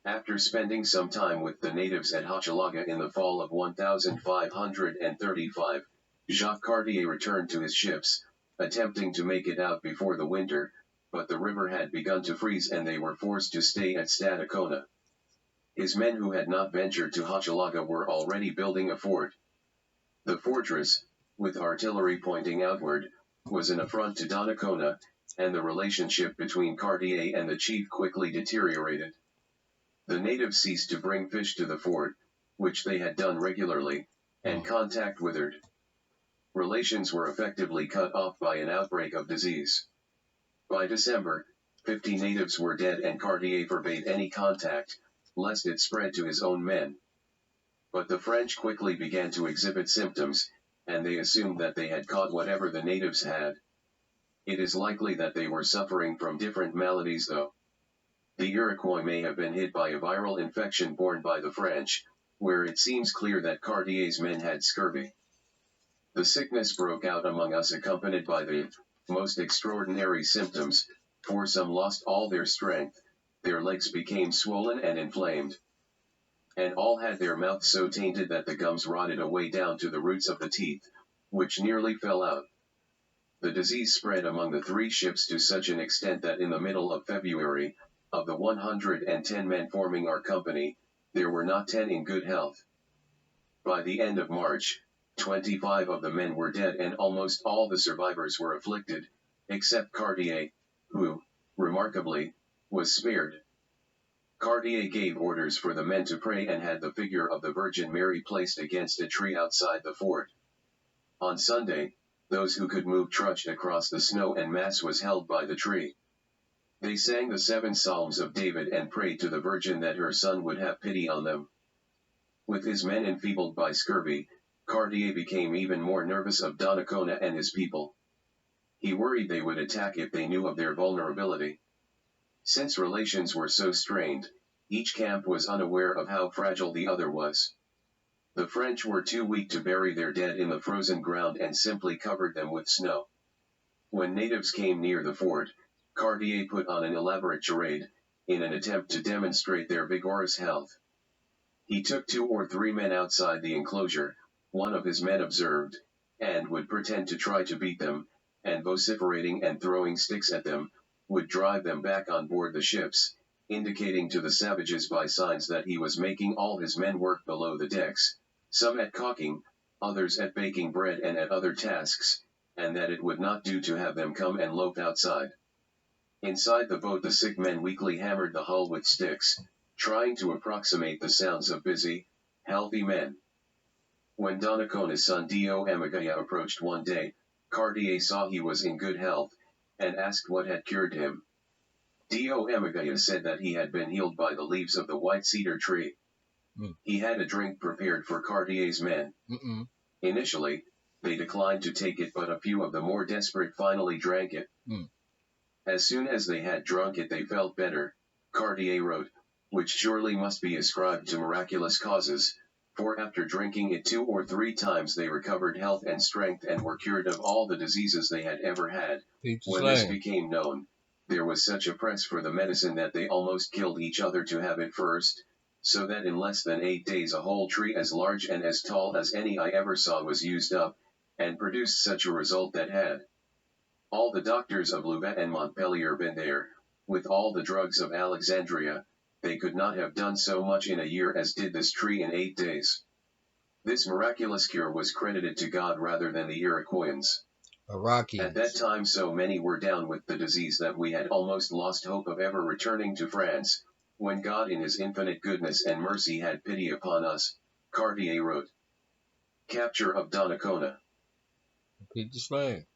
After spending some time with the natives at Hochelaga in the fall of 1535, Jacques Cartier returned to his ships, attempting to make it out before the winter, but the river had begun to freeze and they were forced to stay at Stadacona. His men who had not ventured to Hochelaga were already building a fort. The fortress, with artillery pointing outward, was an affront to Donnacona, and the relationship between Cartier and the chief quickly deteriorated. The natives ceased to bring fish to the fort, which they had done regularly, and contact withered. Relations were effectively cut off by an outbreak of disease. By December, 50 natives were dead and Cartier forbade any contact, lest it spread to his own men. But the French quickly began to exhibit symptoms, and they assumed that they had caught whatever the natives had. It is likely that they were suffering from different maladies though. The Iroquois may have been hit by a viral infection borne by the French, where it seems clear that Cartier's men had scurvy. The sickness broke out among us accompanied by the most extraordinary symptoms, for some lost all their strength, their legs became swollen and inflamed, and all had their mouths so tainted that the gums rotted away down to the roots of the teeth, which nearly fell out. The disease spread among the 3 ships to such an extent that in the middle of February, of the 110 men forming our company, there were not 10 in good health. By the end of March, 25 of the men were dead and almost all the survivors were afflicted, except Cartier, who, remarkably, was spared. Cartier gave orders for the men to pray and had the figure of the Virgin Mary placed against a tree outside the fort. On Sunday, those who could move trudged across the snow and Mass was held by the tree. They sang the 7 Psalms of David and prayed to the Virgin that her Son would have pity on them. With his men enfeebled by scurvy, Cartier became even more nervous of Donnacona and his people. He worried they would attack if they knew of their vulnerability. Since relations were so strained, each camp was unaware of how fragile the other was. The French were too weak to bury their dead in the frozen ground and simply covered them with snow. When natives came near the fort, Cartier put on an elaborate charade, in an attempt to demonstrate their vigorous health. He took 2 or 3 men outside the enclosure, one of his men observed, and would pretend to try to beat them, and vociferating and throwing sticks at them, would drive them back on board the ships, indicating to the savages by signs that he was making all his men work below the decks, some at caulking, others at baking bread and at other tasks, and that it would not do to have them come and loaf outside. Inside the boat the sick men weakly hammered the hull with sticks, trying to approximate the sounds of busy, healthy men. When Donnacona's son Dio Amagaya approached one day, Cartier saw he was in good health, and asked what had cured him. Dio Amagaya said that he had been healed by the leaves of the white cedar tree. He had a drink prepared for Cartier's men. Initially, they declined to take it, but a few of the more desperate finally drank it. As soon as they had drunk it they felt better, Cartier wrote, which surely must be ascribed to miraculous causes, for after drinking it 2 or 3 times they recovered health and strength and were cured of all the diseases they had ever had. When this became known, there was such a press for the medicine that they almost killed each other to have it first, so that in less than 8 days a whole tree as large and as tall as any I ever saw was used up, and produced such a result that had all the doctors of Louvain and Montpellier been there, with all the drugs of Alexandria, they could not have done so much in a year as did this tree in 8 days. This miraculous cure was credited to God rather than the Iroquoians. At that time so many were down with the disease that we had almost lost hope of ever returning to France, when God in his infinite goodness and mercy had pity upon us, Cartier wrote. Capture of Donnacona. Repeat the slang.